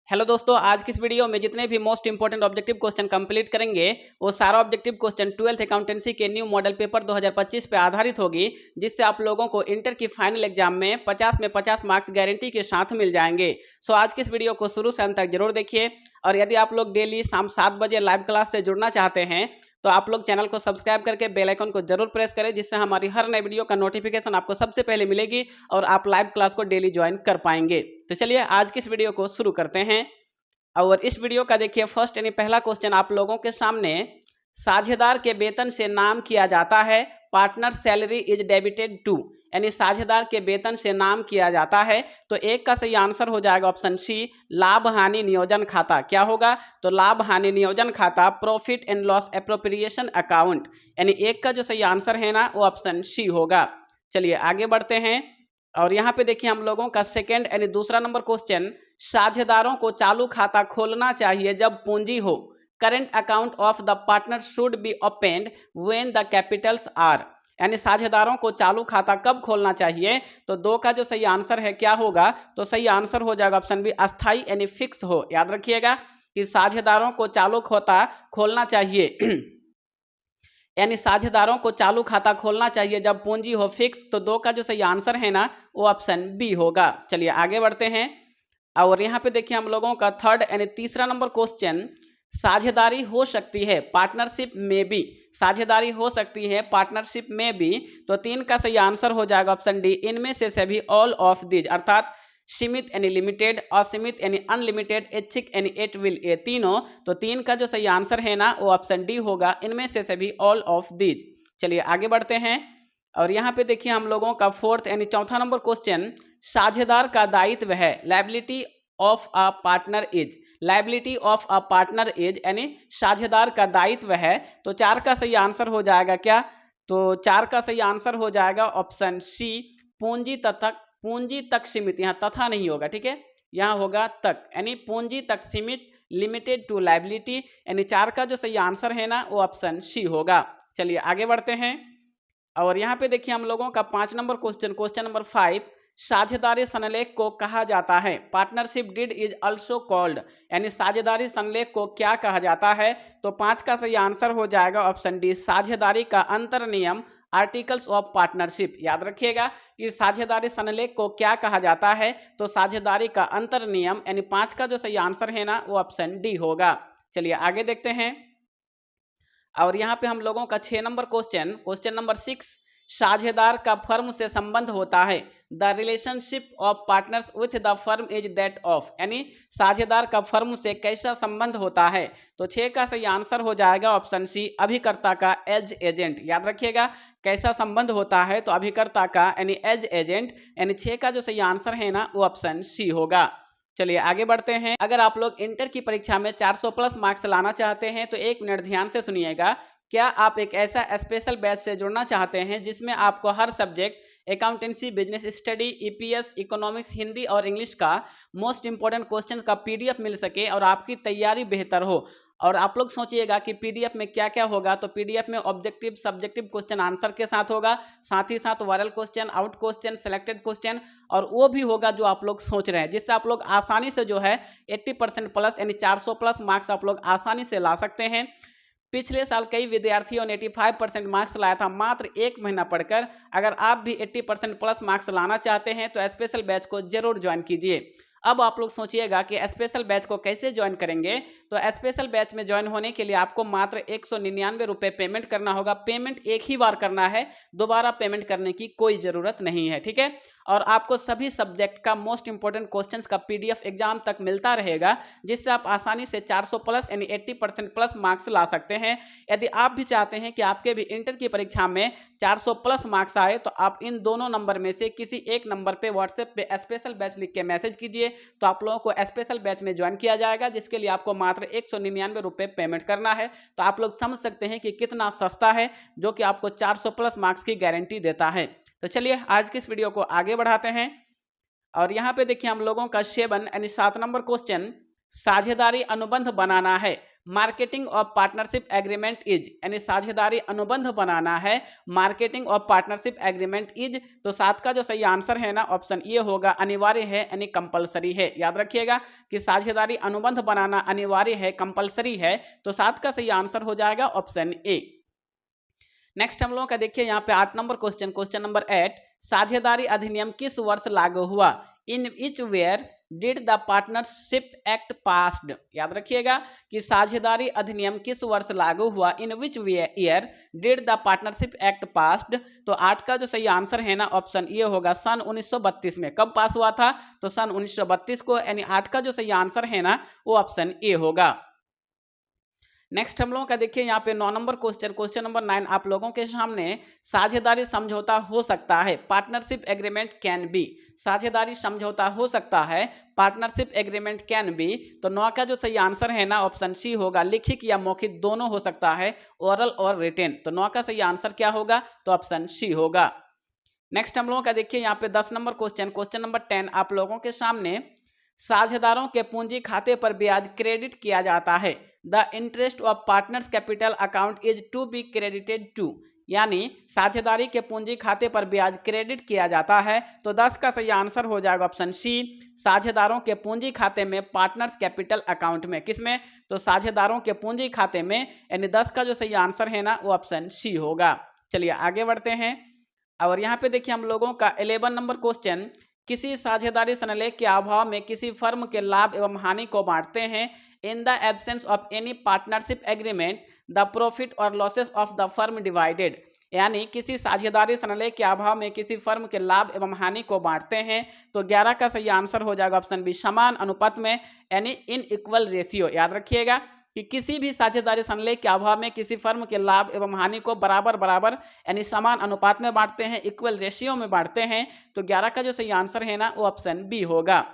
Hello दोस्तों, आज की इस वीडियो में जितने भी most important objective question complete करेंगे वो सारा ऑब्जेक्टिव क्वेश्चन 12th अकाउंटेंसी के न्यू मॉडल पेपर 2025 पे आधारित होगी, जिससे आप लोगों को इंटर की फाइनल एग्जाम में 50 में 50 मार्क्स गारंटी के साथ मिल जाएंगे। सो आज की इस वीडियो को शुरू से अंत तक जरूर देखिए। और यदि आप लोग डेली शाम 7 बजे लाइव क्लास से जुड़ना चाहते हैं तो आप लोग चैनल को सब्सक्राइब करके बेल आइकन को जरूर प्रेस करें, जिससे हमारी हर नई वीडियो का नोटिफिकेशन आपको सबसे पहले मिलेगी और आप लाइव क्लास को डेली ज्वाइन कर पाएंगे। तो चलिए आज की इस वीडियो को शुरू करते हैं। और इस वीडियो का देखिए फर्स्ट यानी पहला क्वेश्चन आप लोगों के सामने, साझेदार के वेतन से नाम किया जाता है, partner salary is debited to, यानी साझेदार के वेतन से नाम किया जाता है। तो एक का सही आंसर हो जाएगा ऑप्शन सी, लाभ हानि नियोजन खाता। क्या होगा? तो लाभ हानि नियोजन खाता, profit and loss appropriation account, यानी एक का जो सही आंसर है ना वो ऑप्शन सी होगा। चलिए आगे बढ़ते हैं। और यहाँ पे देखिए हम लोगों का सेकेंड यानी दूसरा नंबर क्वेश्चन, साझेदारों को चालू खाता खोलना चाहिए जब पूंजी हो। Current account of the partner should be opened when the capitals are, यानी साझेदारों को चालू खाता कब खोलना चाहिए। तो दो का जो सही आंसर है क्या होगा? तो सही आंसर हो जाएगा ऑप्शन बी, अस्थाई यानी फिक्स हो। याद रखिएगा कि साझेदारों को चालू खाता खोलना चाहिए यानी साझेदारों को चालू खाता खोलना चाहिए जब पूंजी हो फिक्स। तो दो का जो सही आंसर है ना वो ऑप्शन बी होगा। चलिए आगे बढ़ते हैं। और यहाँ पे देखिए हम लोगों का थर्ड यानी तीसरा नंबर क्वेश्चन, साझेदारी हो सकती है पार्टनरशिप में भी, साझेदारी हो सकती है पार्टनरशिप में भी। तो तीन का सही आंसर हो जाएगा ऑप्शन डी, इनमें से सभी, ऑल ऑफ दीज, अर्थात सीमित यानी लिमिटेड, असीमित यानी अनलिमिटेड, ऐच्छिक यानी एट विल, ये तीनों। तो तीन का जो सही आंसर है ना वो ऑप्शन डी होगा, इनमें से सभी, ऑल ऑफ दीज। चलिए आगे बढ़ते हैं। और यहाँ पे देखिए हम लोगों का फोर्थ यानी चौथा नंबर क्वेश्चन, साझेदार का दायित्व है, liability of a partner is, liability of a partner is, यानी साझेदार का दायित्व है। तो चार का सही आंसर हो जाएगा क्या? तो चार का सही आंसर हो जाएगा ऑप्शन सी, पूंजी तक सीमित, यहाँ तथा नहीं होगा, ठीक है, यहाँ होगा तक, यानी पूंजी तक सीमित, लिमिटेड टू लायबिलिटी, यानी चार का जो सही आंसर है ना वो ऑप्शन सी होगा। चलिए आगे बढ़ते हैं। और यहाँ पे देखिए हम लोगों का 5 नंबर क्वेश्चन, क्वेश्चन नंबर 5, साझेदारी संलेख को कहा जाता है, partnership deed is also called, यानी साझेदारी संलेख को क्या कहा जाता है। तो 5 का सही आंसर हो जाएगा ऑप्शन डी, साझेदारी का अंतर नियम, आर्टिकल्स ऑफ पार्टनरशिप। याद रखिएगा कि साझेदारी संलेख को क्या कहा जाता है। तो साझेदारी का अंतर नियम, यानी 5 का जो सही आंसर है ना वो ऑप्शन डी होगा। चलिए आगे देखते हैं। और यहाँ पे हम लोगों का 6 नंबर क्वेश्चन, क्वेश्चन नंबर 6, साझेदार का फर्म से संबंध होता है, the relationship of partners with the firm is that of, यानी साझेदार का फर्म से कैसा संबंध होता है। तो 6 का सही आंसर हो जाएगा ऑप्शन सी, अभिकर्ता का एज एजेंट। याद रखिएगा कैसा संबंध होता है, तो अभिकर्ता का यानी एज एजेंट, यानी 6 का जो सही आंसर है ना वो ऑप्शन सी होगा। चलिए आगे बढ़ते हैं। अगर आप लोग इंटर की परीक्षा में 400 प्लस मार्क्स लाना चाहते हैं तो एक मिनट ध्यान से सुनिएगा। क्या आप एक ऐसा स्पेशल बैच से जुड़ना चाहते हैं जिसमें आपको हर subject, accountancy, business study, EPS, economics, Hindi और इंग्लिश का मोस्ट इंपोर्टेंट क्वेश्चन का पीडीएफ मिल सके और आपकी तैयारी बेहतर हो? और आप लोग सोचिएगा कि पीडीएफ में क्या क्या होगा। तो पीडीएफ में ऑब्जेक्टिव, सब्जेक्टिव क्वेश्चन आंसर के साथ होगा, साथ ही साथ viral question, out question, selected question, और वो भी होगा जो आप लोग सोच रहे हैं, जिससे आप लोग आसानी से जो है 80% प्लस यानी 400 प्लस मार्क्स आप लोग आसानी से ला सकते हैं। पिछले साल कई विद्यार्थियों ने 85% मार्क्स लाया था मात्र 1 महीना पढ़कर। अगर आप भी 80% प्लस मार्क्स लाना चाहते हैं तो स्पेशल बैच को जरूर ज्वाइन कीजिए। अब आप लोग सोचिएगा कि स्पेशल बैच को कैसे ज्वाइन करेंगे। तो स्पेशल बैच में ज्वाइन होने के लिए आपको मात्र 199 रुपये पेमेंट करना होगा। पेमेंट एक ही बार करना है, दोबारा पेमेंट करने की कोई ज़रूरत नहीं है, ठीक है। और आपको सभी सब्जेक्ट का मोस्ट इंपोर्टेंट क्वेश्चंस का पीडीएफ एग्जाम तक मिलता रहेगा, जिससे आप आसानी से 400 प्लस यानी 80% प्लस मार्क्स ला सकते हैं। यदि आप भी चाहते हैं कि आपके भी इंटर की परीक्षा में 400 प्लस मार्क्स आए तो आप इन दोनों नंबर में से किसी एक नंबर पे व्हाट्सएप पे स्पेशल बैच लिख के मैसेज कीजिए, तो आप लोगों को स्पेशल बैच में ज्वाइन किया जाएगा, जिसके लिए आपको मात्र 199 रुपये पेमेंट करना है। तो आप लोग समझ सकते हैं कि कितना सस्ता है, जो कि आपको 400 प्लस मार्क्स की गारंटी देता है। तो चलिए आज की इस वीडियो को आगे बढ़ाते हैं। और यहाँ पे देखिए हम लोगों का 7 यानी 7 नंबर क्वेश्चन, साझेदारी अनुबंध बनाना है। Marketing of partnership agreement is, यानी साझेदारी अनुबंध बनाना है। Marketing of partnership agreement is, तो 7 का जो सही आंसर है ना ऑप्शन ए होगा, अनिवार्य है यानी कंपलसरी है। याद रखिएगा कि साझेदारी अनुबंध बनाना अनिवार्य है, कंपलसरी है, तो 7 का सही आंसर हो जाएगा ऑप्शन ए। नेक्स्ट हम लोगों का देखिए यहाँ पे 8 नंबर क्वेश्चन, क्वेश्चन नंबर 8, साझेदारी अधिनियम किस वर्ष लागू हुआ? In which where did the partnership act passed? याद रखिएगा कि साझेदारी अधिनियम किस वर्ष लागू हुआ, in which year did the partnership act passed? तो 8 का जो सही आंसर है ना ऑप्शन ए होगा, सन 1932 में। कब पास हुआ था? तो सन 1932 को, यानी 8 का जो सही आंसर है ना वो ऑप्शन ए होगा। नेक्स्ट हम लोगों का देखिए यहाँ पे 9 नंबर क्वेश्चन, क्वेश्चन नंबर 9 आप लोगों के सामने, साझेदारी समझौता हो सकता है, पार्टनरशिप एग्रीमेंट कैन बी। साझेदारी समझौता हो सकता है, पार्टनरशिप एग्रीमेंट कैन बी, तो 9 का जो सही आंसर है ना ऑप्शन सी होगा, लिखित या मौखिक दोनों हो सकता है, ओरल और रिटेन। तो 9 का सही आंसर क्या होगा? तो ऑप्शन सी होगा। नेक्स्ट हम लोगों का देखिए यहाँ पे 10 नंबर क्वेश्चन, क्वेश्चन नंबर 10 आप लोगों के सामने, साझेदारों के पूंजी खाते पर ब्याज क्रेडिट किया जाता है। The interest of partners capital account is to be credited to, यानी साझेदारी के पूंजी खाते पर ब्याज क्रेडिट किया जाता है। तो 10 का सही आंसर हो जाएगा ऑप्शन सी, साझेदारों के पूंजी खाते में, पार्टनर्स कैपिटल अकाउंट में। किसमें? तो साझेदारों के पूंजी खाते में, यानी 10 का जो सही आंसर है ना वो ऑप्शन सी होगा। चलिए आगे बढ़ते हैं, और यहाँ पे देखिए हम लोगों का 11 नंबर क्वेश्चन, किसी साझेदारी संलेख के अभाव में किसी फर्म के लाभ एवं हानि को बांटते हैं। In the absence of any partnership agreement the profit और losses of the firm divided, यानी किसी साझेदारी संलेख के अभाव में किसी फर्म के लाभ एवं हानि को बांटते हैं। तो 11 का सही आंसर हो जाएगा ऑप्शन बी, समान अनुपात में, यानी इन इक्वल रेशियो। याद रखिएगा कि किसी भी साझेदारी संलेख के अभाव में किसी फर्म के लाभ एवं हानि को बराबर बराबर यानी समान अनुपात में बांटते हैं, इक्वल रेशियो में बांटते हैं। तो 11 का जो सही आंसर है ना वो ऑप्शन बी होगा।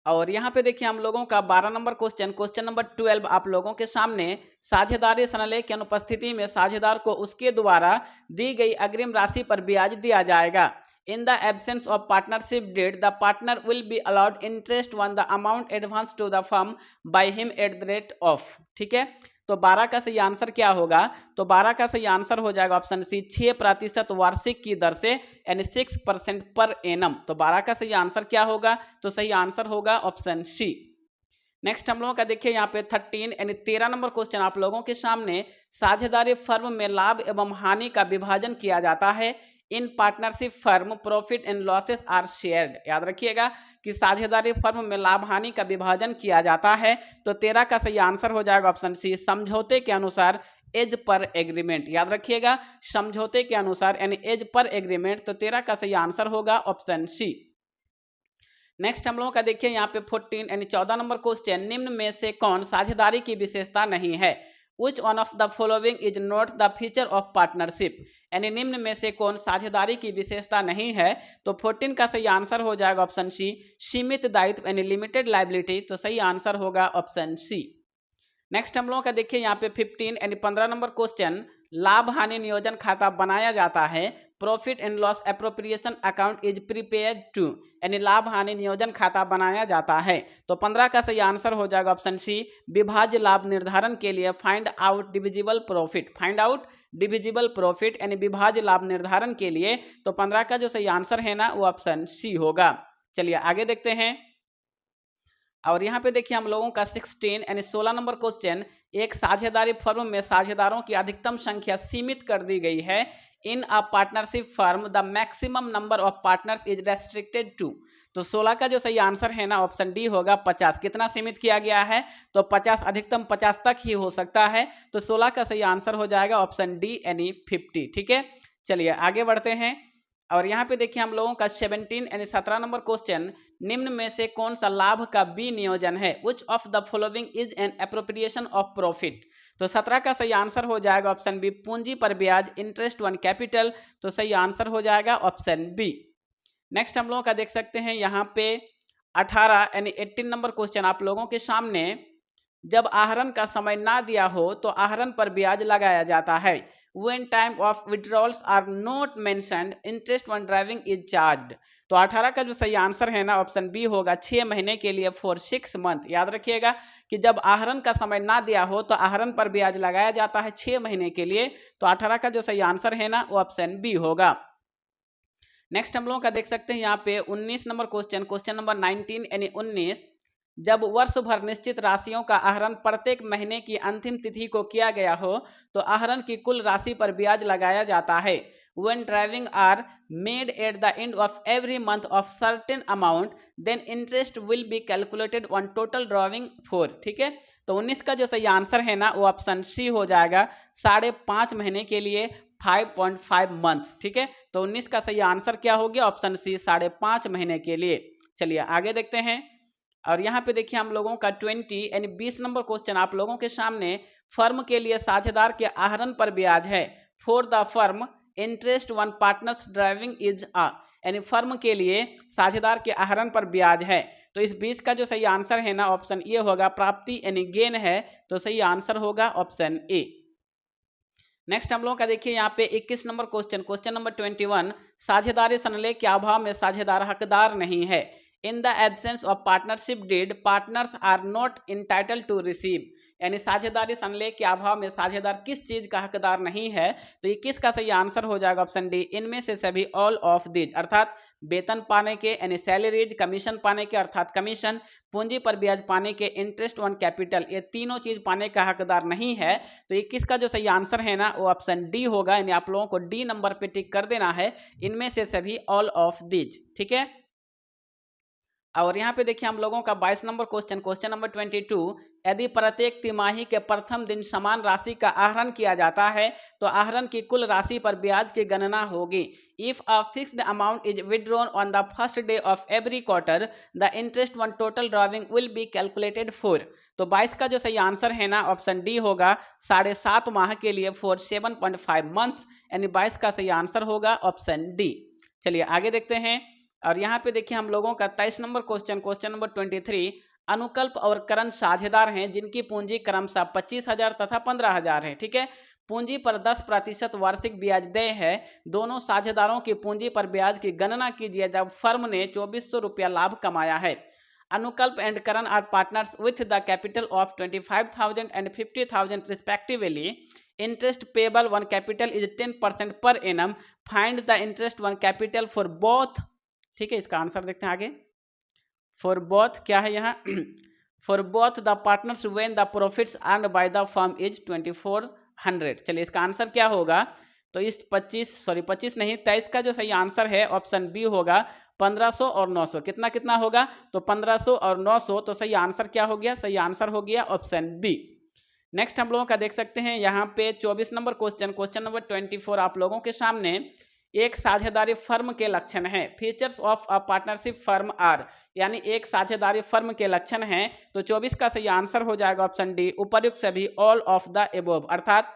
और यहाँ पे देखिए हम लोगों का 12 नंबर क्वेश्चन, क्वेश्चन नंबर 12 आप लोगों के सामने, साझेदारी संलेख की अनुपस्थिति में साझेदार को उसके द्वारा दी गई अग्रिम राशि पर ब्याज दिया जाएगा। In the absence of partnership deed, the partner will be allowed interest on the amount advanced to the firm by him at the rate of, ठीक है। तो 12 का सही आंसर क्या होगा? तो 12 का सही आंसर हो जाएगा ऑप्शन सी, 6% वार्षिक की दर से, यानी 6% पर एनम। तो 12 का सही आंसर क्या होगा? तो सही आंसर होगा ऑप्शन सी। नेक्स्ट हम लोगों का देखिए यहाँ पे 13 यानी 13 नंबर क्वेश्चन आप लोगों के सामने, साझेदारी फर्म में लाभ एवं हानि का विभाजन किया जाता है। In partnership firm profit and losses are shared. याद रखिएगा कि साझेदारी फर्म में लाभ हानि का विभाजन किया जाता है। तो 13 का सही आंसर हो जाएगा ऑप्शन सी, समझौते के अनुसार, एज पर एग्रीमेंट। याद रखिएगा समझौते के अनुसार यानी एज पर एग्रीमेंट। तो 13 का सही आंसर होगा ऑप्शन सी। नेक्स्ट हम लोगों का देखिए यहाँ पे 14 यानी 14 नंबर क्वेश्चन, निम्न में से कौन साझेदारी की विशेषता नहीं है? Which one of the following is not the feature of partnership, यानी निम्न में से कौन साझेदारी की विशेषता नहीं है? तो 14 का सही आंसर हो जाएगा ऑप्शन सी, सीमित दायित्व यानी लिमिटेड लायबिलिटी। तो सही आंसर होगा ऑप्शन सी। नेक्स्ट हम लोगों का देखिए यहाँ पे 15 यानी 15 नंबर क्वेश्चन, लाभ हानि नियोजन खाता बनाया जाता है। Profit and loss appropriation account is prepared to, यानी लाभ हानि नियोजन खाता बनाया जाता है। तो 15 का सही आंसर हो जाएगा ऑप्शन सी, विभाज्य लाभ निर्धारण के लिए find out divisible profit. Find out divisible profit यानी विभाज्य लाभ निर्धारण के लिए। तो 15 का जो सही आंसर है ना वो ऑप्शन सी होगा। चलिए आगे देखते हैं, और यहाँ पे देखिए हम लोगों का 16 यानी 16 नंबर क्वेश्चन, एक साझेदारी फर्म में साझेदारों की अधिकतम संख्या सीमित कर दी गई है। In a partnership firm the maximum number of partners is restricted to. तो 16 का जो सही आंसर है ना ऑप्शन डी होगा, 50। कितना सीमित किया गया है? तो 50, अधिकतम 50 तक ही हो सकता है। तो 16 का सही आंसर हो जाएगा ऑप्शन डी यानी 50। ठीक है, चलिए आगे बढ़ते हैं, और यहाँ पे देखिए हम लोगों का 17 यानी 17 नंबर क्वेश्चन, निम्न में से कौन सा लाभ का विनियोजन है? Which of the following is an appropriation of profit? तो 17 का सही आंसर हो जाएगा ऑप्शन बी, पूंजी पर ब्याज, इंटरेस्ट ऑन कैपिटल। तो सही आंसर हो जाएगा ऑप्शन बी। नेक्स्ट हम लोगों का देख सकते हैं यहाँ पे 18 यानी 18 नंबर क्वेश्चन आप लोगों के सामने, जब आहरण का समय ना दिया हो तो आहरण पर ब्याज लगाया जाता है। When time of withdrawals are not mentioned interest on driving is charged. तो 18 का जो सही आंसर है ना ऑप्शन बी होगा, 6 महीने के लिए फॉर 6 मंथ। याद रखिएगा कि जब आहरण का समय ना दिया हो तो आहरण पर ब्याज लगाया जाता है 6 महीने के लिए। तो 18 का जो सही आंसर है ना वो ऑप्शन बी होगा। नेक्स्ट हम लोगों का देख सकते हैं यहाँ पे 19 नंबर क्वेश्चन नंबर 19 यानी 19, जब वर्ष भर निश्चित राशियों का आहरण प्रत्येक महीने की अंतिम तिथि को किया गया हो तो आहरण की कुल राशि पर ब्याज लगाया जाता है। When driving are made at the end of every month of certain amount, then interest will be calculated on total drawing for। ठीक है, तो 19 का जो सही आंसर है ना वो ऑप्शन सी हो जाएगा, 5.5 महीने के लिए 5.5 मंथ्स। ठीक है, तो 19 का सही आंसर क्या हो गया, ऑप्शन सी 5.5 महीने के लिए। चलिए आगे देखते हैं। और यहाँ पे देखिए हम लोगों का 20 यानी 20 नंबर क्वेश्चन आप लोगों के सामने, फर्म के लिए साझेदार के आहरण पर ब्याज है। For the firm interest on partners drawing is uh, यानी फर्म के लिए साझेदार के आहरण पर ब्याज है। तो इस 20 का जो सही आंसर है ना ऑप्शन ए होगा, प्राप्ति यानी गेन है, तो सही आंसर होगा ऑप्शन ए। नेक्स्ट हम लोगों का देखिए यहाँ पे 21 नंबर क्वेश्चन नंबर 21, साझेदारी संलेख के अभाव में साझेदार हकदार नहीं है। In the absence of partnership deed partners are not entitle to receive, यानी साझेदारी संलेख के अभाव में साझेदार किस चीज का हकदार नहीं है। तो 21 का सही आंसर हो जाएगा ऑप्शन डी, इनमें से सभी ऑल ऑफ दीज, अर्थात वेतन पाने के यानी सैलरीज, कमीशन पाने के अर्थात कमीशन, पूंजी पर ब्याज पाने के इंटरेस्ट ऑन कैपिटल, ये तीनों चीज पाने का हकदार नहीं है। तो 21 का जो सही आंसर है ना वो ऑप्शन डी होगा, यानी आप लोगों को डी नंबर पे टिक कर देना है, इनमें से सभी ऑल ऑफ दीज। ठीक है, और यहाँ पे देखिए हम लोगों का 22 नंबर क्वेश्चन नंबर 22, यदि प्रत्येक तिमाही के प्रथम दिन समान राशि का आहरण किया जाता है तो आहरण की कुल राशि पर ब्याज की गणना होगी। If a fixed amount is withdrawn on the first day of every quarter, the interest on total drawing will be calculated for. तो 22 का जो सही आंसर है ना ऑप्शन डी होगा, 7.5 माह के लिए फॉर 7.5 मंथ्स, यानी 22 का सही आंसर होगा ऑप्शन डी। चलिए आगे देखते हैं। और यहाँ पे देखिए हम लोगों का 23 नंबर क्वेश्चन नंबर 23, अनुकल्प और करण साझेदार हैं जिनकी पूंजी क्रमशः 25,000 तथा 15,000 है। ठीक है, पूंजी पर 10% वार्षिक ब्याज देय है। दोनों साझेदारों की पूंजी पर ब्याज की गणना कीजिए जब फर्म ने 2400 रुपया लाभ कमाया है। Anukalp and Karan are partners with the capital of 25,000 and 50,000 respectively. Interest payable on capital is 10% per annum. Find the interest on capital for both. ठीक है, इसका आंसर देखते हैं आगे। फॉर बोथ क्या है यहाँ, for both the partners when the profits earned by the firm is 2400। चलिए इसका आंसर क्या होगा, तो इस 25 नहीं 23 का जो सही आंसर है ऑप्शन बी होगा, 1500 और 900। कितना कितना होगा, तो 1500 और 900, तो सही आंसर क्या हो गया, सही आंसर हो गया ऑप्शन बी। नेक्स्ट हम लोगों का देख सकते हैं यहाँ पे 24 नंबर क्वेश्चन नंबर 24 आप लोगों के सामने, एक साझेदारी फर्म के लक्षण है। Features of a partnership firm are, यानी एक साझेदारी फर्म के लक्षण हैं। तो 24 का सही आंसर हो जाएगा ऑप्शन डी, उपर्युक्त सभी ऑल ऑफ द एबोव, अर्थात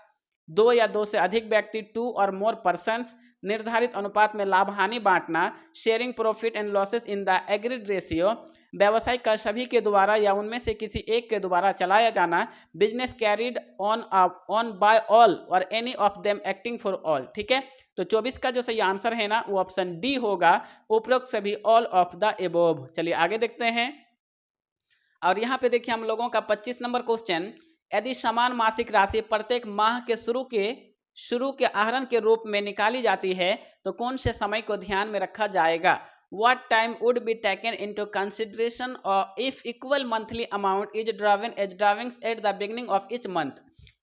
2 या 2 से अधिक व्यक्ति, 2 और मोर पर्सन्स, निर्धारित अनुपात में लाभ हानि बांटना, sharing profit and losses in the agreed ratio, व्यवसाय का सभी के द्वारा या उनमें से किसी एक के द्वारा चलाया जाना, business carried on by all or any of them acting for all. ठीक है, तो 24 का जो सही आंसर है ना वो ऑप्शन डी होगा, उपरोक्त सभी ऑल ऑफ द एबोव। चलिए आगे देखते हैं। और यहाँ पे देखिए हम लोगों का 25 नंबर क्वेश्चन, यदि समान मासिक राशि प्रत्येक माह के शुरू के आहरण के रूप में निकाली जाती है तो कौन से समय को ध्यान में रखा जाएगा। What time would be taken into consideration if equal monthly amount is drawn as drawings at the beginning of each month।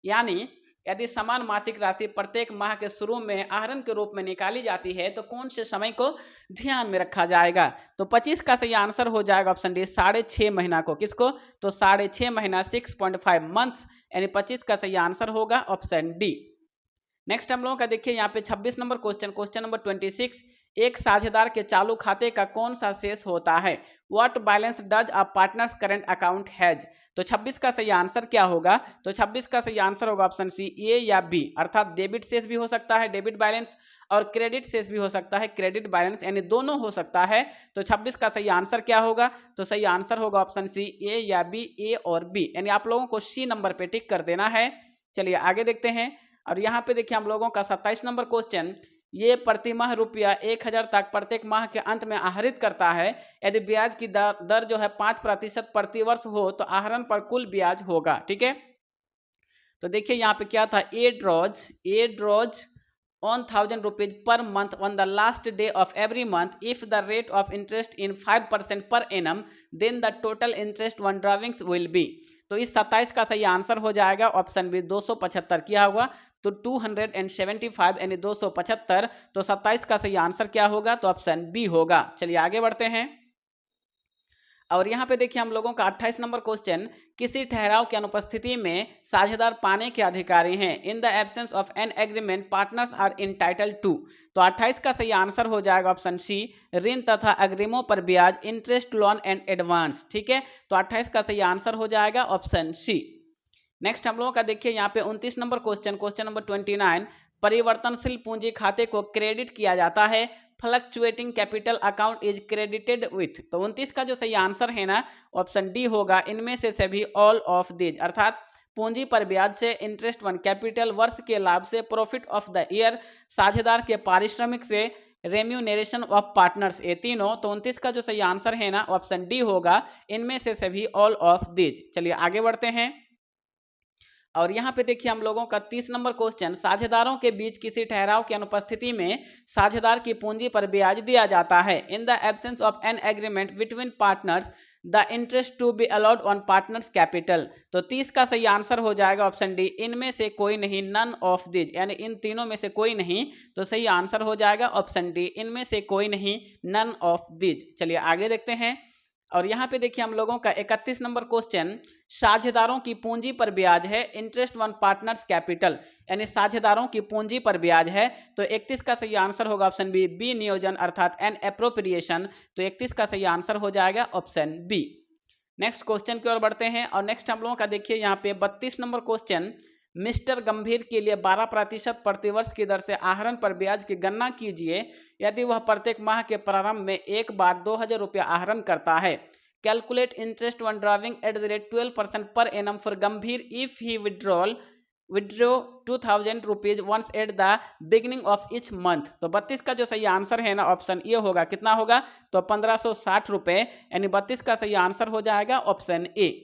यानी यदि समान मासिक राशि प्रत्येक माह के शुरू में आहरण के रूप में निकाली जाती है तो कौन से समय को ध्यान में रखा जाएगा। तो 25 का सही आंसर हो जाएगा ऑप्शन डी, 6.5 महीना को। किसको, तो 6.5 महीना, 6.5 मंथ्स, यानी 25 का सही आंसर होगा ऑप्शन डी। नेक्स्ट हम लोगों का देखिए यहाँ पे 26 नंबर क्वेश्चन नंबर 26, एक साझेदार के चालू खाते का कौन सा शेष होता है। What balance does a partners current account has. तो 26 का सही आंसर क्या होगा, तो 26 का सही आंसर होगा ऑप्शन सी, ए या बी, अर्थात डेबिट शेष भी हो सकता है, डेबिट बैलेंस, और क्रेडिट शेष भी हो सकता है, क्रेडिट बैलेंस, यानी दोनों हो सकता है। तो 26 का सही आंसर क्या होगा, तो सही आंसर होगा ऑप्शन सी, ए या बी, ए और बी, यानी आप लोगों को सी नंबर पे टिक कर देना है। चलिए आगे देखते हैं। और यहाँ पे देखिए हम लोगों का 27 नंबर क्वेश्चन, ये प्रति माह रुपया 1000 तक प्रत्येक माह के अंत में आहरित करता है। यदि ब्याज की दर जो है 5% प्रति वर्ष हो तो आहरण पर कुल ब्याज होगा। ठीक है, तो देखिए यहाँ पे क्या था, ए drawers on 1000 rupees per month on the last day of every month if the rate of interest in 5% per annum then the total interest on drawings will be। तो इस 27 का सही आंसर हो जाएगा ऑप्शन बी 275। किया हुआ तो 275 यानी 275, तो 27 का सही आंसर क्या होगा, तो ऑप्शन बी होगा। चलिए आगे बढ़ते हैं। और यहाँ पे देखिए हम लोगों का 28 नंबर क्वेश्चन, किसी ठहराव की अनुपस्थिति में साझेदार पाने के अधिकारी हैं। In the absence of an agreement partners are entitled to. तो 28 का सही आंसर हो जाएगा ऑप्शन सी, ऋण तथा अग्रिमों पर ब्याज, इंटरेस्ट, लोन एंड एडवांस। ठीक है, तो 28 का सही आंसर हो जाएगा ऑप्शन सी। नेक्स्ट हम लोगों का देखिए यहाँ पे 29 नंबर क्वेश्चन नंबर 29, परिवर्तनशील पूंजी खाते को क्रेडिट किया जाता है, fluctuating capital account is credited with. तो 29 का जो सही आंसर है ना ऑप्शन डी होगा, इनमें से सभी ऑल ऑफ दीज, अर्थात पूंजी पर ब्याज से, इंटरेस्ट वन कैपिटल, वर्ष के लाभ से, प्रॉफिट ऑफ द ईयर, साझेदार के पारिश्रमिक से, रेम्यूनरेशन ऑफ पार्टनर्स, ये तीनों। तो 29 का जो सही आंसर है ना ऑप्शन डी होगा, इनमें से सभी ऑल ऑफ दीज। चलिए आगे बढ़ते हैं। और यहाँ पे देखिए हम लोगों का 30 नंबर क्वेश्चन, साझेदारों के बीच किसी ठहराव की अनुपस्थिति में साझेदार की पूंजी पर ब्याज दिया जाता है। In the absence of an agreement between partners the interest to be allowed on partners capital. तो 30 का सही आंसर हो जाएगा ऑप्शन डी, इनमें से कोई नहीं, नन ऑफ दिज, यानी इन तीनों में से कोई नहीं। तो सही आंसर हो जाएगा ऑप्शन डी, इनमें से कोई नहीं, नन ऑफ दिज। चलिए आगे देखते हैं। और यहाँ पे देखिए हम लोगों का 31 नंबर क्वेश्चन, साझेदारों की पूंजी पर ब्याज है, इंटरेस्ट वन पार्टनर्स कैपिटल, यानी साझेदारों की पूंजी पर ब्याज है। तो 31 का सही आंसर होगा ऑप्शन बी, बी नियोजन अर्थात एन एप्रोप्रिएशन। तो 31 का सही आंसर हो जाएगा ऑप्शन बी। नेक्स्ट क्वेश्चन की ओर बढ़ते हैं। और नेक्स्ट हम लोगों का देखिए यहाँ पे 32 नंबर क्वेश्चन, मिस्टर गंभीर के लिए 12% प्रतिवर्ष की दर से आहरण पर ब्याज की गणना कीजिए यदि वह प्रत्येक माह के प्रारंभ में एक बार 2000 रुपया आहरण करता है। Calculate interest on drawing at the rate 12% per annum for Gambhir if he withdraw 2000 rupees once at the beginning of each month. तो 32 का जो सही आंसर है ना ऑप्शन ए होगा, कितना होगा, तो 1560 रुपए, यानी 32 का सही आंसर हो जाएगा ऑप्शन ए।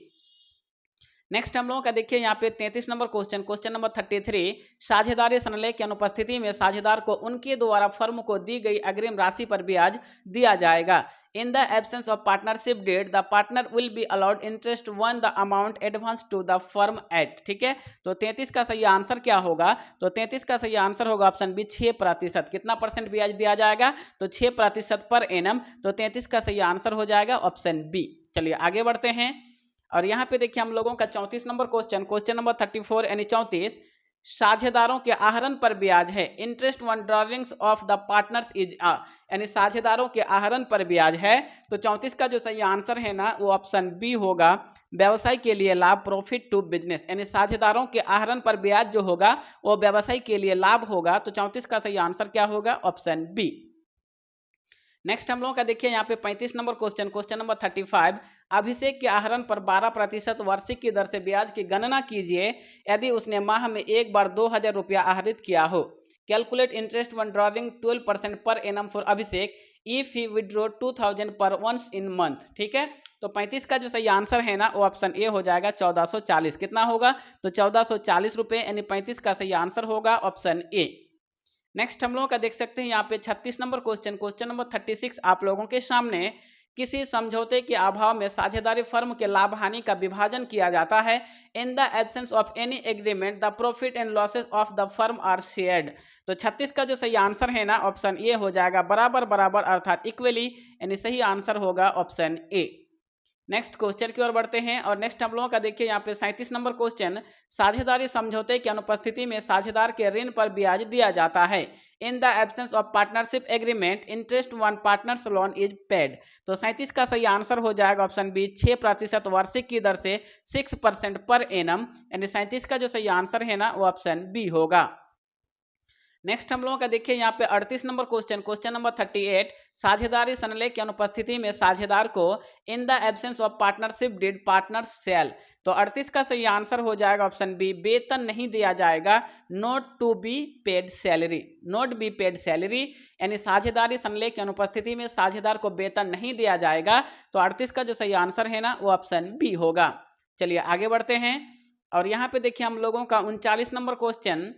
नेक्स्ट हम लोगों का देखिए यहाँ पे 33 नंबर क्वेश्चन नंबर 33, साझेदारी सनलेख की अनुपस्थिति में साझेदार को उनके द्वारा फर्म को दी गई अग्रिम राशि पर ब्याज दिया जाएगा। In the absence of partnership deed the partner will be allowed interest on the amount advance to the firm at. ठीक है, तो 33 का सही आंसर क्या होगा, तो 33 का सही आंसर होगा ऑप्शन बी, 6%। कितना परसेंट ब्याज दिया जाएगा, तो 6% पर एनम। तो 33 का सही आंसर हो जाएगा ऑप्शन बी। चलिए आगे बढ़ते हैं। और यहाँ पे देखिए हम लोगों का 34 नंबर क्वेश्चन नंबर 34 यानी 34, साझेदारों के आहरण पर ब्याज है, interest on drawings of the partners is uh, यानी साझेदारों के आहरण पर ब्याज है। तो 34 का जो सही आंसर है ना वो ऑप्शन बी होगा, व्यवसाय के लिए लाभ, प्रॉफिट टू बिजनेस, यानी साझेदारों के आहरण पर ब्याज जो होगा वो व्यवसाय के लिए लाभ होगा। तो 34 का सही आंसर क्या होगा, ऑप्शन बी। नेक्स्ट हम लोगों का देखिए यहाँ पे 35 नंबर क्वेश्चन नंबर 35, अभिषेक के आहरण पर 12% वार्षिक की दर से ब्याज की गणना कीजिए यदि उसने माह में एक बार 2000 रुपया आहरित किया हो। Calculate interest on drawing 12% per annum for Abhishek if he withdraw 2000 per once in month. ठीक है, तो 35 का जो सही आंसर है ना वो ऑप्शन ए हो जाएगा, 1440। कितना होगा, तो 1440 रुपये, यानी 35 का सही आंसर होगा ऑप्शन ए। नेक्स्ट हम लोगों का देख सकते हैं यहाँ पे 36 नंबर क्वेश्चन नंबर 36 आप लोगों के सामने, किसी समझौते के अभाव में साझेदारी फर्म के लाभ हानि का विभाजन किया जाता है। In the absence of any agreement the profit and losses of the firm are shared. तो 36 का जो सही आंसर है ना ऑप्शन ए हो जाएगा, बराबर बराबर अर्थात इक्वली, यानी सही आंसर होगा ऑप्शन ए। नेक्स्ट क्वेश्चन की ओर बढ़ते हैं। और नेक्स्ट हम लोगों का देखिए यहाँ पे 37 नंबर क्वेश्चन, साझेदारी समझौते की अनुपस्थिति में साझेदार के ऋण पर ब्याज दिया जाता है। In the absence of partnership agreement interest on partners loan is paid. तो 37 का सही आंसर हो जाएगा ऑप्शन बी, 6% वार्षिक की दर से 6% पर एनम, यानी 37 का जो सही आंसर है ना वो ऑप्शन बी होगा। नेक्स्ट हम लोगों का देखिए यहाँ पे 38 नंबर क्वेश्चन नंबर 38, साझेदारी सनले की अनुपस्थिति में साझेदार को in the absence of partnership deed partner shall. तो 38 का सही आंसर हो जाएगा ऑप्शन बी, वेतन नहीं दिया जाएगा, not to be paid salary, not be paid salary, यानी साझेदारी सनले की अनुपस्थिति में साझेदार को वेतन नहीं दिया जाएगा। तो 38 का जो सही आंसर है ना वो ऑप्शन बी होगा। चलिए आगे बढ़ते हैं और यहाँ पे देखिए हम लोगों का 39 नंबर क्वेश्चन,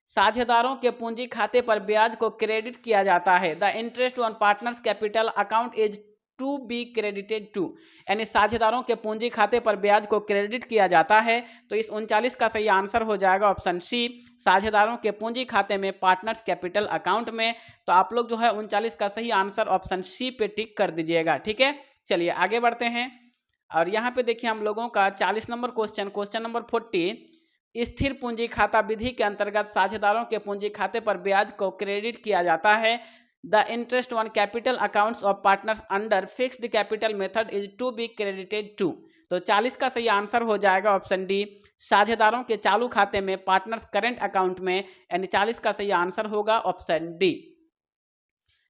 साझेदारों के पूंजी खाते पर ब्याज को क्रेडिट किया जाता है, the interest on partners capital account is to be credited to, यानी साझेदारों के पूंजी खाते पर ब्याज को क्रेडिट किया जाता है। तो इस 39 का सही आंसर हो जाएगा ऑप्शन सी, साझेदारों के पूंजी खाते में पार्टनर्स कैपिटल अकाउंट में। तो आप लोग जो है 39 का सही आंसर ऑप्शन सी पे टिक कर दीजिएगा, ठीक है। चलिए आगे बढ़ते हैं और यहाँ पे देखिए हम लोगों का 40 नंबर क्वेश्चन नंबर 40, स्थिर पूंजी खाता विधि के अंतर्गत साझेदारों के पूंजी खाते पर ब्याज को क्रेडिट किया जाता है, the interest on capital accounts of partners under fixed capital method is to be credited to. तो 40 का सही आंसर हो जाएगा ऑप्शन डी, साझेदारों के चालू खाते में पार्टनर्स करंट अकाउंट में, यानी 40 का सही आंसर होगा ऑप्शन डी।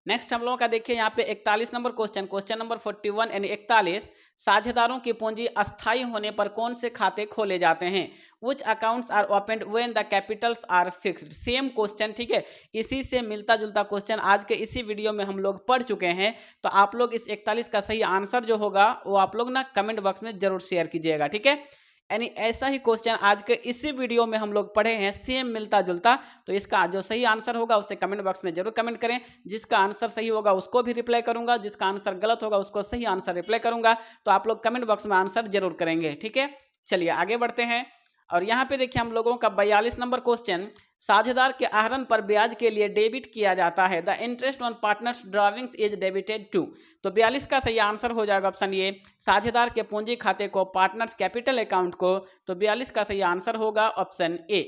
नेक्स्ट हम लोगों का देखिए यहाँ पे 41 नंबर क्वेश्चन नंबर 41 यानी 41, साझेदारों की पूंजी अस्थायी होने पर कौन से खाते खोले जाते हैं, which accounts are opened when the capitals are fixed. Same question, ठीक है, इसी से मिलता जुलता क्वेश्चन आज के इसी वीडियो में हम लोग पढ़ चुके हैं। तो आप लोग इस 41 का सही आंसर जो होगा वो आप लोग ना कमेंट बॉक्स में जरूर शेयर कीजिएगा, ठीक है। यानी ऐसा ही क्वेश्चन आज के इसी वीडियो में हम लोग पढ़े हैं, सेम मिलता जुलता। तो इसका जो सही आंसर होगा उससे कमेंट बॉक्स में जरूर कमेंट करें, जिसका आंसर सही होगा उसको भी रिप्लाई करूंगा, जिसका आंसर गलत होगा उसको सही आंसर रिप्लाई करूंगा। तो आप लोग कमेंट बॉक्स में आंसर जरूर करेंगे, ठीक है। चलिए आगे बढ़ते हैं और यहाँ पे देखिए हम लोगों का 42 नंबर क्वेश्चन, साझेदार के आहरण पर ब्याज के लिए डेबिट किया जाता है, the interest on partners drawings is debited to. तो 42 का सही आंसर हो जाएगा ऑप्शन ए, साझेदार के पूंजी खाते को पार्टनर्स कैपिटल अकाउंट को। तो 42 का सही आंसर होगा ऑप्शन ए।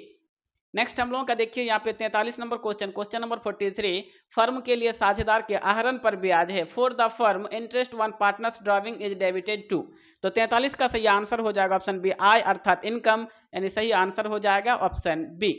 नेक्स्ट हम लोगों का देखिए यहाँ पे 43 नंबर क्वेश्चन नंबर 43, फर्म के लिए साझेदार के आहरण पर ब्याज है, for the firm interest on partners drawing is debited to. तो 43 का सही आंसर हो जाएगा ऑप्शन बी, आय अर्थात इनकम, यानी सही आंसर हो जाएगा ऑप्शन बी।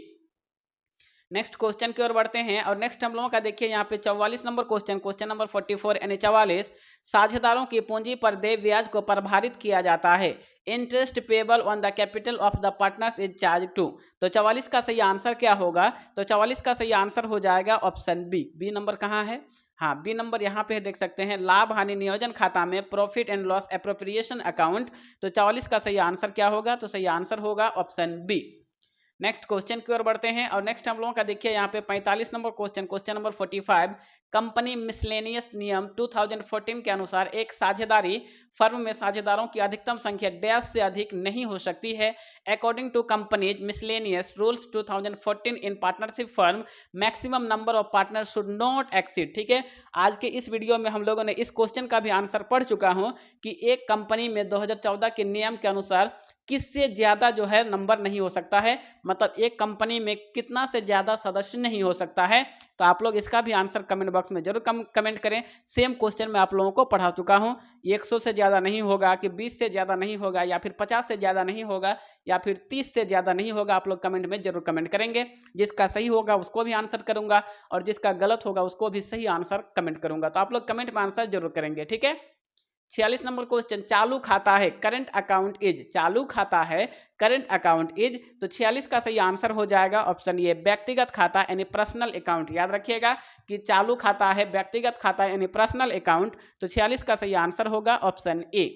नेक्स्ट क्वेश्चन की ओर बढ़ते हैं और नेक्स्ट हम लोगों का देखिए यहाँ पे 44 नंबर क्वेश्चन नंबर 44 यानी 44, साझेदारों की पूंजी पर देय ब्याज को प्रभारित किया जाता है, interest payable on the capital of the partners is charge to. तो 44 का सही आंसर क्या होगा, तो 44 का सही आंसर हो जाएगा ऑप्शन बी। बी नंबर कहाँ है, हाँ बी नंबर यहाँ पे देख सकते हैं, लाभ हानि नियोजन खाता में profit and loss appropriation account. तो 44 का सही आंसर क्या होगा, तो सही आंसर होगा ऑप्शन बी। नेक्स्ट क्वेश्चन की ओर बढ़ते हैं और नेक्स्ट हम लोगों का देखिए यहाँ पे 45 number question number 45, company miscellaneous नियम 2014 के अनुसार एक साझेदारी फर्म में साझेदारों की अधिकतम संख्या डैश से अधिक नहीं हो सकती है, according to companies miscellaneous rules 2014 in partnership firm maximum number of partner should not exceed. ठीक है, आज के इस वीडियो में हम लोगों ने इस क्वेश्चन का भी आंसर पढ़ चुका हूं कि एक कंपनी में 2014 के नियम के अनुसार किससे ज्यादा जो है नंबर नहीं हो सकता है, मतलब एक कंपनी में कितना से ज्यादा सदस्य नहीं हो सकता है। तो आप लोग इसका भी आंसर कमेंट बॉक्स में जरूर कमेंट करें। सेम क्वेश्चन मैं आप लोगों को पढ़ा चुका हूं, 100 से ज्यादा नहीं होगा कि 20 से ज्यादा नहीं होगा या फिर 50 से ज्यादा नहीं होगा या फिर 30 से ज्यादा नहीं होगा। आप लोग कमेंट में जरूर कमेंट करेंगे, जिसका सही होगा उसको भी आंसर करूंगा और जिसका गलत होगा उसको भी सही आंसर कमेंट करूंगा। तो आप लोग कमेंट में आंसर जरूर करेंगे, ठीक है। 46 नंबर क्वेश्चन, चालू खाता है करंट अकाउंट इज, चालू खाता है करंट अकाउंट इज। तो 46 का सही आंसर हो जाएगा ऑप्शन ए, व्यक्तिगत खाता यानी पर्सनल अकाउंट। याद रखिएगा कि चालू खाता है व्यक्तिगत खाता यानी पर्सनल अकाउंट। तो 46 का सही आंसर होगा ऑप्शन ए।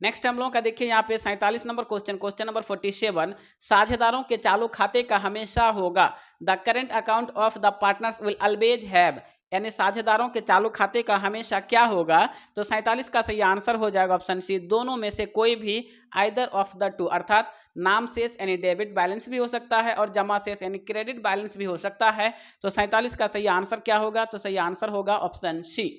नेक्स्ट हम लोगों का देखिए यहाँ पे 47 नंबर क्वेश्चन नंबर 47, साझेदारों के चालू खाते का हमेशा होगा, the current account of the partners will always have, यानी साझेदारों के चालू खाते का हमेशा क्या होगा। तो 47 का सही आंसर हो जाएगा ऑप्शन सी, दोनों में से कोई भी, आइदर ऑफ द टू, अर्थात नाम शेष यानी डेबिट बैलेंस भी हो सकता है और जमा शेष यानी क्रेडिट बैलेंस भी हो सकता है। तो 47 का सही आंसर क्या होगा, तो सही आंसर होगा ऑप्शन सी।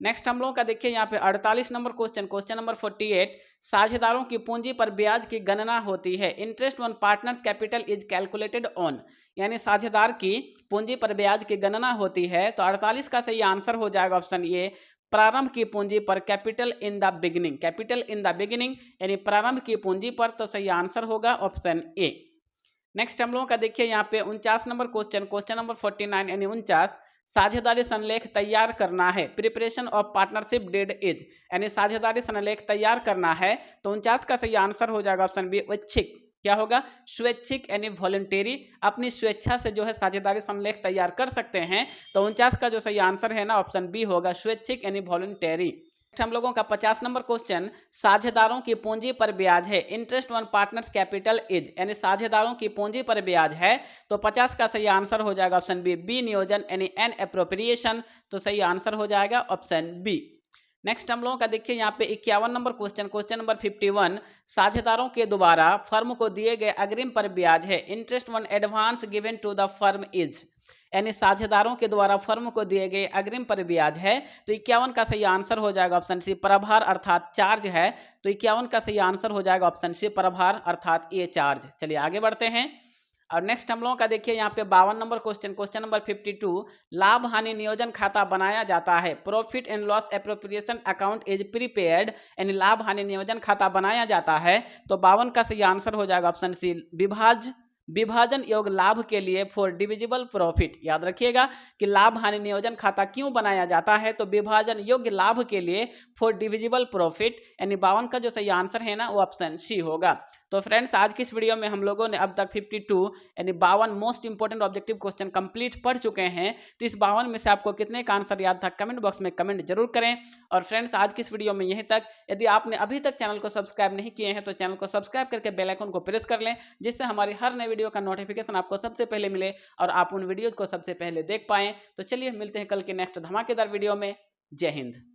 नेक्स्ट हम लोगों का देखिए यहाँ पे 48 नंबर क्वेश्चन नंबर 48, साझेदारों की पूंजी पर ब्याज की गणना होती है, interest on partners capital is calculated on, यानी साझेदार की पूंजी पर ब्याज की गणना होती है। तो 48 का सही आंसर हो जाएगा ऑप्शन ए, प्रारंभ की पूंजी पर capital in the beginning, capital in the beginning यानी प्रारंभ की पूंजी पर। तो सही आंसर होगा ऑप्शन ए। नेक्स्ट हम लोगों का देखिए यहाँ पे 49 नंबर क्वेश्चन नंबर 49 यानी 49, साझेदारी संलेख तैयार करना है। Preparation of partnership deed is, यानी साझेदारी संलेख तैयार करना है। तो 49 का सही आंसर हो जाएगा ऑप्शन बी स्वैच्छिक। क्या होगा? स्वैच्छिक यानी वॉलंटेरी, अपनी स्वेच्छा से जो है साझेदारी संलेख तैयार कर सकते हैं। तो 49 का जो सही आंसर है ना ऑप्शन बी होगा, स्वैच्छिक यानी वॉलंटेरी। हम लोगों का 50 नंबर क्वेश्चन, साझेदारों की पूंजी पर ब्याज है। Interest on partners capital is, यानी साझेदारों की पूंजी पर ब्याज है। तो 50 का सही आंसर हो जाएगा ऑप्शन बी, बी नियोजन यानी एन एप्रोप्रिएशन। तो सही आंसर हो जाएगा ऑप्शन बी। नेक्स्ट हम लोगों का देखिए यहाँ पे 51 नंबर क्वेश्चन नंबर 51, साझेदारों के द्वारा फर्म को दिए गए अग्रिम पर ब्याज है। Interest on advance given to the firm is, यानी साझेदारों के द्वारा फर्म को दिए गए अग्रिम पर ब्याज है। तो 51 का सही आंसर हो जाएगा ऑप्शन सी, प्रभार अर्थात चार्ज है। तो 51 का सही आंसर हो जाएगा ऑप्शन सी, प्रभार अर्थात ये चार्ज। चलिए आगे बढ़ते हैं। और नेक्स्ट हम लोगों का देखिए यहाँ पे 52 नंबर क्वेश्चन नंबर 52, लाभ हानि नियोजन खाता बनाया जाता है। Profit and loss appropriation account is prepared, यानी लाभ हानि नियोजन खाता बनाया जाता है। तो 52 का सही आंसर हो जाएगा ऑप्शन सी, विभाजन योग लाभ के लिए फॉर डिविजिबल प्रॉफिट। याद रखिएगा कि लाभ हानि नियोजन खाता क्यों बनाया जाता है, तो विभाजन योग्य लाभ के लिए फॉर डिविजिबल प्रॉफिट, यानी 52 का जो सही आंसर है ना वो ऑप्शन सी होगा। तो फ्रेंड्स आज की इस वीडियो में हम लोगों ने अब तक 52 यानी 52 most important objective question complete पढ़ चुके हैं। तो इस 52 में से आपको कितने का आंसर याद था कमेंट बॉक्स में कमेंट जरूर करें। और फ्रेंड्स आज की इस वीडियो में यहीं तक। यदि आपने अभी तक चैनल को सब्सक्राइब नहीं किए हैं तो चैनल को सब्सक्राइब करके बेल आइकन को प्रेस कर लें, जिससे हमारी हर नई वीडियो का नोटिफिकेशन आपको सबसे पहले मिले और आप उन वीडियोज को सबसे पहले देख पाएं। तो चलिए मिलते हैं कल के नेक्स्ट धमाकेदार वीडियो में। जय हिंद।